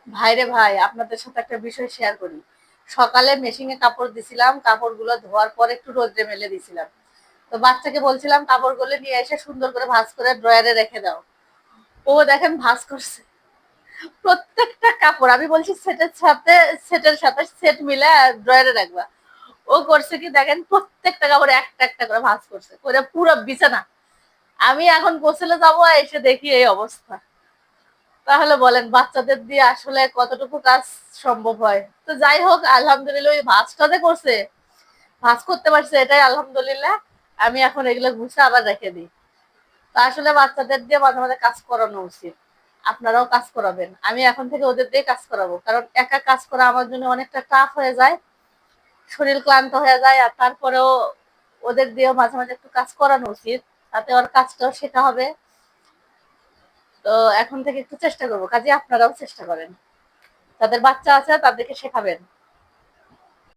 ভাইরে ভাই, আপনাদের সাথে একটা বিষয় শেয়ার করি। সকালে মেশিনে কাপড় দিছিলাম, কাপড়গুলো ধোয়ার পর একটু রোদ্রে মেলে দিছিলাম। তো বাচ্চাকে বলছিলাম কাপড়গুলো নিয়ে এসে সুন্দর করে ভাঁজ করে ড্রয়ারে রেখে দাও। ও দেখেন ভাঁজ করছে প্রত্যেকটা কাপড়। আমি বলছি সেটের সাথে সেট মিলে ড্রয়ারে রাখবা। ও করছে কি দেখেন, প্রত্যেকটা কাপড় একটা একটা করে ভাঁজ করছে, করে পুরো বিছানা। আমি এখন গোসলে যাবো, এসে দেখি এই অবস্থা। তাহলে বলেন বাচ্চাদের দিয়ে আসলে কতটুকু কাজ সম্ভব হয়। তো যাই হোক, আলহামদুলিল্লাহ ওই ভাঁজটা যে করছে, ভাঁজ করতে পারছে, এটাই আলহামদুলিল্লাহ। আমি এখন এগুলো গুছে আবার রেখে দিই। তো আসলে বাচ্চাদের দিয়ে মাঝে মাঝে কাজ করানো উচিত। আপনারাও কাজ করাবেন, আমি এখন থেকে ওদের দিয়ে কাজ করাবো, কারণ একা কাজ করা আমার জন্য অনেকটা টাফ হয়ে যায়। শরীর ক্লান্ত হয়ে যায়, আর তারপরেও ওদের দিয়েও মাঝে মাঝে একটু কাজ করানো উচিত, তাতে ওর কাজটাও শেখা হবে। তো এখন থেকে একটু চেষ্টা করবো, কাজে আপনারাও চেষ্টা করেন, তাদের বাচ্চা আছে তাদেরকে শেখাবেন।